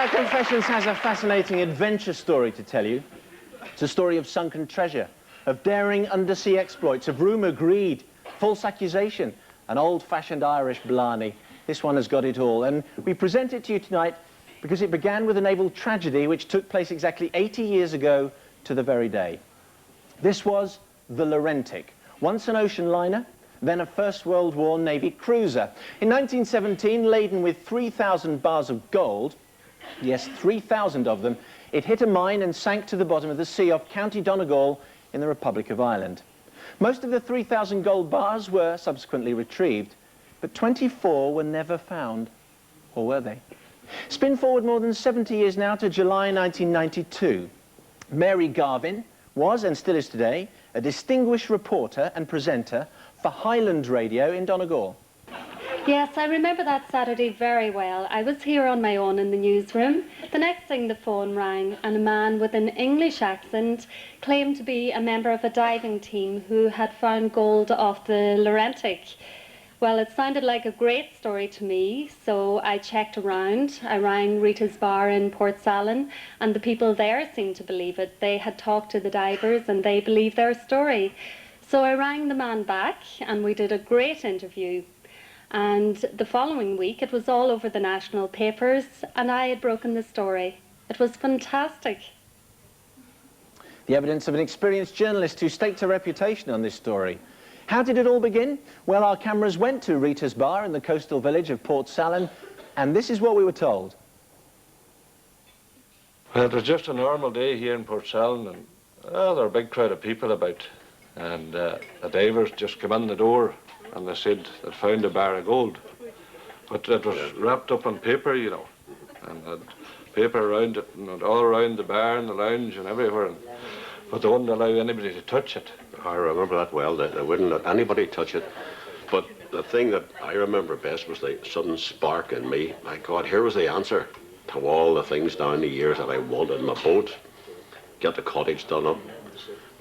Well, Confessions has a fascinating adventure story to tell you. It's a story of sunken treasure, of daring undersea exploits, of rumour, greed, false accusation, and old-fashioned Irish blarney. This one has got it all, and we present it to you tonight because it began with a naval tragedy which took place exactly 80 years ago to the very day. This was the Laurentic, once an ocean liner, then a First World War Navy cruiser. In 1917, laden with 3,000 bars of gold, yes, 3,000 of them, it hit a mine and sank to the bottom of the sea off County Donegal in the Republic of Ireland. Most of the 3,000 gold bars were subsequently retrieved, but 24 were never found. Or were they? Spin forward more than 70 years now to July 1992. Mary Garvin was, and still is today, a distinguished reporter and presenter for Highland Radio in Donegal. Yes, I remember that Saturday very well. I was here on my own in the newsroom. The next thing the phone rang and a man with an English accent claimed to be a member of a diving team who had found gold off the Laurentic. Well, it sounded like a great story to me, so I checked around. I rang Rita's Bar in Port Salin, and the people there seemed to believe it. They had talked to the divers and they believed their story. So I rang the man back and we did a great interview. And the following week it was all over the national papers and I had broken the story. It was fantastic. The evidence of an experienced journalist who staked her reputation on this story. How did it all begin? Well, our cameras went to Rita's Bar in the coastal village of Port Salin, and this is what we were told. Well, it was just a normal day here in Port Salin, and there were a big crowd of people about. And the divers just came in the door and they said they'd found a bar of gold. But it was wrapped up in paper, you know, and had paper around it and all around the bar and the lounge and everywhere. But they wouldn't allow anybody to touch it. I remember that well. They wouldn't let anybody touch it. But the thing that I remember best was the sudden spark in me. My God, here was the answer to all the things down the years that I wanted. My boat, get the cottage done up,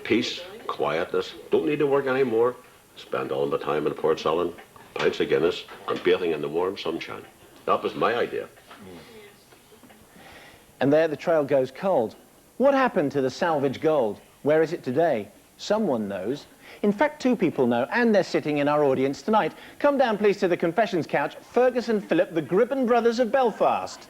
peace, quietness, don't need to work anymore, spend all the time in Port Salin, pints of Guinness, and bathing in the warm sunshine. That was my idea. And there the trail goes cold. What happened to the salvaged gold? Where is it today? Someone knows. In fact, two people know, and they're sitting in our audience tonight. Come down, please, to the confessions couch. Fergus and Philip, the Gribbon brothers of Belfast.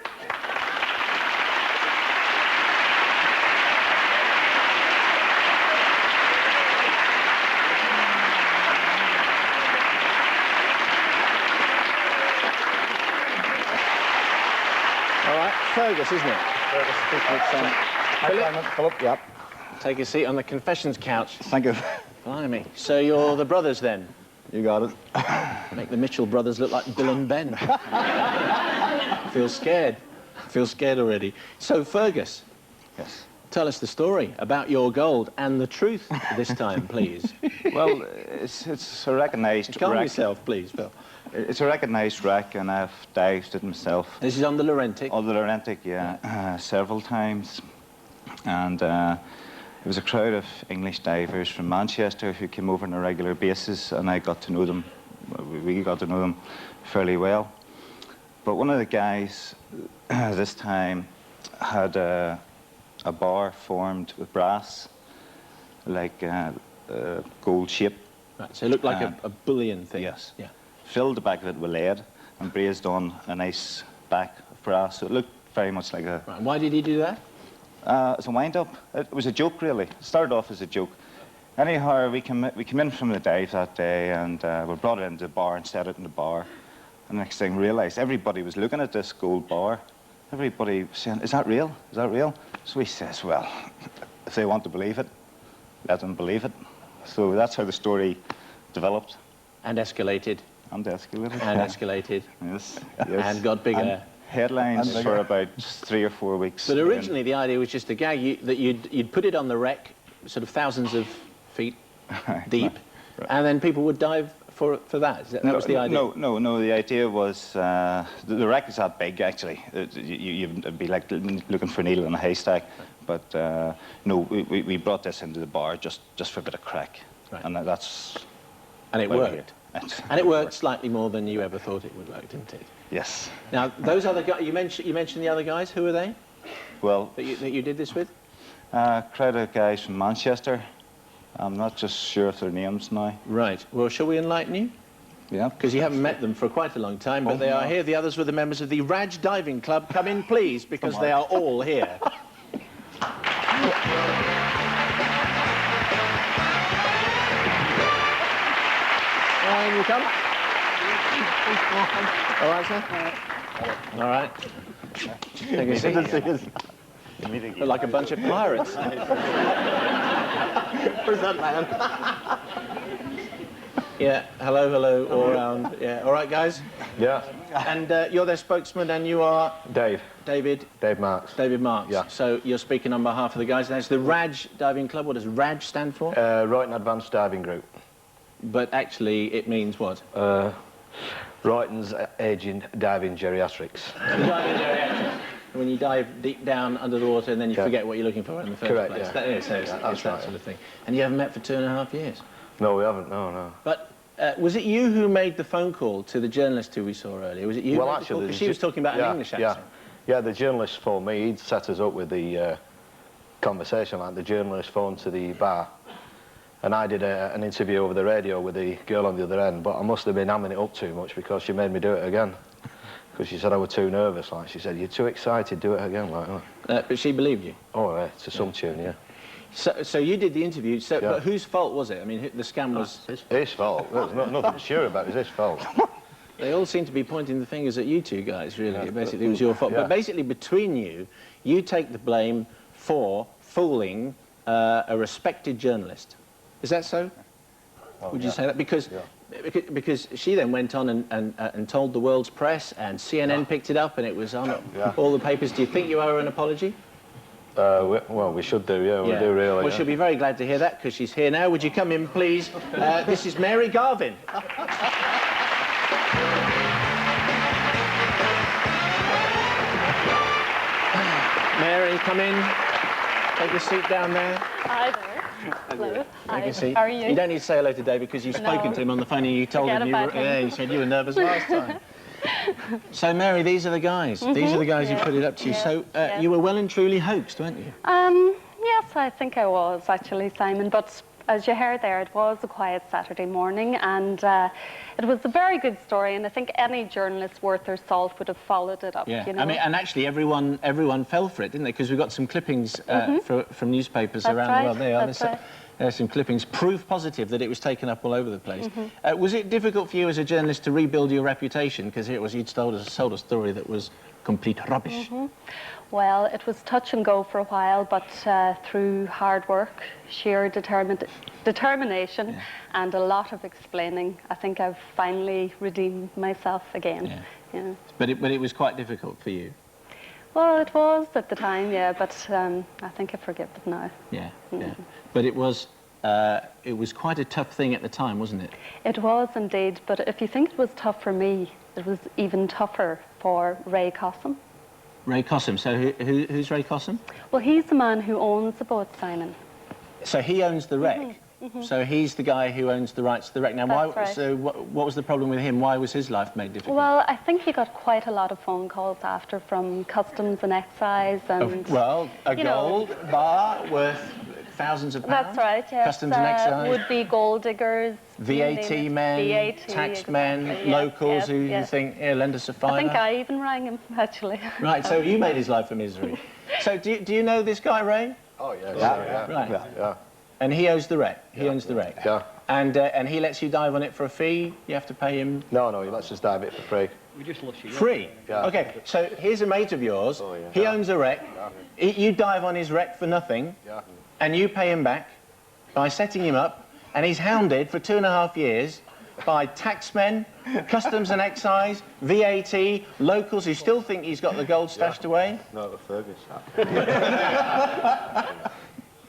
All right, Fergus, isn't it? Philip, yep. Take a seat on the confessions couch. Thank you. Blimey. So you're the brothers then? You got it. Make the Mitchell brothers look like Bill and Ben. Feel scared. Feel scared already. So Fergus. Yes. Tell us the story about your gold and the truth this time, please. Well, it's a recognised Calm wreck. yourself, please, Phil. It's a recognised wreck, and I've dived it myself. This is on the Laurentic? On the Laurentic, yeah, several times. And it was a crowd of English divers from Manchester who came over on a regular basis, and I got to know them. We got to know them fairly well. But one of the guys this time had a bar formed with brass, like a gold shape. Right, so it looked like a bullion thing. Yes. Yeah. Filled the back of it with lead and brazed on a nice back of brass, so it looked very much like a... Right, why did he do that? As a wind-up. It was a joke, really. It started off as a joke. Anyhow, we came in from the dive that day, and we brought it into the bar and set it in the bar. And the next thing, realised everybody was looking at this gold bar. Everybody was saying, is that real? Is that real? So he says, well, if they want to believe it, let them believe it. So that's how the story developed. And escalated. And escalated. And escalated. Yes, yes. And got bigger. And headlines for about 3 or 4 weeks. But originally the idea was just a gag, that you'd put it on the wreck, sort of thousands of feet deep, right. And then people would dive for that. That was the idea? No, the idea was, the wreck is that big, actually. You'd be like looking for a needle in a haystack. But no, we brought this into the bar just for a bit of crack. Right. And that's... And it worked. And it worked slightly more than you ever thought it would work, didn't it? Yes. Now, those other guys, you mentioned the other guys. Who are they Well, that you did this with? crowd of guys from Manchester. I'm not just sure of their names now. Right. Well, shall we enlighten you? Yeah. Because you haven't met them for quite a long time, but Oh, they are no. here. The others were the members of the R.A.D.G Diving Club. Come in, please, because they are all here. And you come. All right, sir? All right. Take a seat. Look like a bunch of pirates. Where's that man? Yeah, hello, all round. Yeah, all right, guys? Yeah, And you're their spokesman, and you are? Dave David Marks. David Marks. Yeah. So you're speaking on behalf of the guys. That's the R.A.D.G Diving Club. What does R.A.D.G stand for? Right and Advanced Diving Group. But actually, it means what? Wrighton's Aging Diving Geriatrics. When you dive deep down under the water and then you Yeah. forget what you're looking for in the first Correct, place. yeah. That is, it's that's that right. sort of thing. And you haven't met for 2.5 years. No, we haven't, no. But was it you who made the phone call to the journalist who we saw earlier? Was it you? Well, who made the call? actually... 'Cause she was talking about an English accent. Yeah, the journalist phoned me. He'd set us up with the conversation, like the journalist phoned to the bar. And I did an interview over the radio with the girl on the other end, but I must have been hamming it up too much because she made me do it again. Because she said I was too nervous, like she said, you're too excited, do it again, like that. But she believed you? Oh, yeah, to some tune, yeah. So you did the interview, Yeah. but whose fault was it? I mean, the scam was... His fault. There's nothing sure about it. It's his fault. They all seem to be pointing the fingers at you two guys, really. Yeah, basically, it was your fault. Yeah. But basically, between you, you take the blame for fooling a respected journalist. Is that so? Oh, Would you say that? Because she then went on and told the world's press, and CNN picked it up, and it was on all the papers. Do you think you owe her an apology? Well, we should do, yeah, we do really. Well, she'll be very glad to hear that, because she's here now. Would you come in, please? This is Mary Garvin. Mary, come in. Take a seat down there. Hi there. Hello. Take a seat. How are you? You don't need to say hello to David because you've spoken to him on the phone and you told Forget him you were... about him. Yeah, you said you were nervous last time. So, Mary, these are the guys. These are the guys who put it up to you. So, you were well and truly hoaxed, weren't you? Yes, I think I was actually, Simon, but as you heard there, it was a quiet Saturday morning, and it was a very good story, and I think any journalist worth their salt would have followed it up. Yeah, You know? I mean, and actually everyone fell for it, didn't they? Because we got some clippings from newspapers That's around right, the world. There are. that's right. There's some clippings, proof positive that it was taken up all over the place. Was it difficult for you as a journalist to rebuild your reputation? Because it was you'd sold a story that was complete rubbish. Well, it was touch and go for a while, but through hard work, sheer determination, and a lot of explaining, I think I've finally redeemed myself again. Yeah. Yeah. But it was quite difficult for you. Well, it was at the time, yeah, but I think I forgive it now. Yeah, yeah. But it was quite a tough thing at the time, wasn't it? It was indeed, but if you think it was tough for me, it was even tougher for Ray Cossum. Ray Cossum. So who's Ray Cossum? Well, he's the man who owns the boat, Simon. So he owns the wreck. So he's the guy who owns the rights to the wreck. Now, That's right. So what was the problem with him? Why was his life made difficult? Well, I think he got quite a lot of phone calls after from customs and excise and... Well, a you know. gold bar worth thousands of pounds. That's right, yes. Customs and excise. Would-be gold diggers. VAT men, VAT, tax men, exactly, yes, locals who yes. think, yeah, lend us a fiver. I think I even rang him, actually. Right, so you made his life a misery. So do you know this guy, Ray? Oh, yeah. Right. Yeah. And he owns the wreck. He owns the wreck. Yeah. And he lets you dive on it for a fee. You have to pay him No, he lets us dive it for free. free. Yeah. Okay, so here's a mate of yours. Oh, yeah. He owns a wreck. You dive on his wreck for nothing. Yeah. And you pay him back by setting him up, and he's hounded for 2.5 years by taxmen, customs and excise, VAT, locals who still think he's got the gold stashed away. No, the Fergus.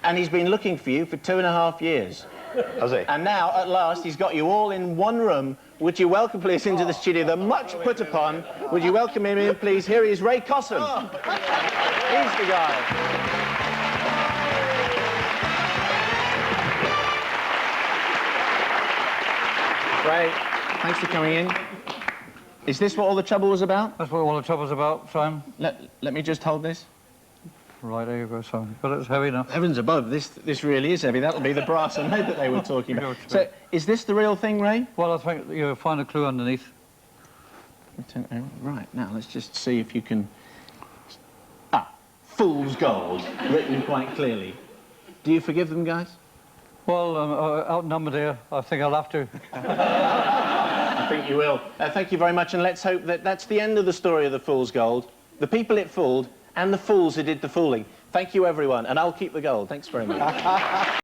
And he's been looking for you for 2.5 years. Has he? And now, at last, he's got you all in one room. Would you welcome, please, into the studio, the much put upon? Would you welcome him in, please? Here he is, Ray Cossum. He's the guy. Ray, Thanks for coming in. Is this what all the trouble was about? That's what all the trouble's about, Simon. Let me just hold this. Right, there you go, Simon. But it's heavy enough. Heavens above, this really is heavy. That'll be the brass and lead that they were talking about. So, is this the real thing, Ray? Well, I think you'll find a clue underneath. Right, now let's just see if you can... Ah, fool's gold, written quite clearly. Do you forgive them, guys? Well, outnumbered here. I think I'll have to. I think you will. Thank you very much, and let's hope that that's the end of the story of the fool's gold. The people it fooled, and the fools who did the fooling. Thank you, everyone, and I'll keep the gold. Thanks very much.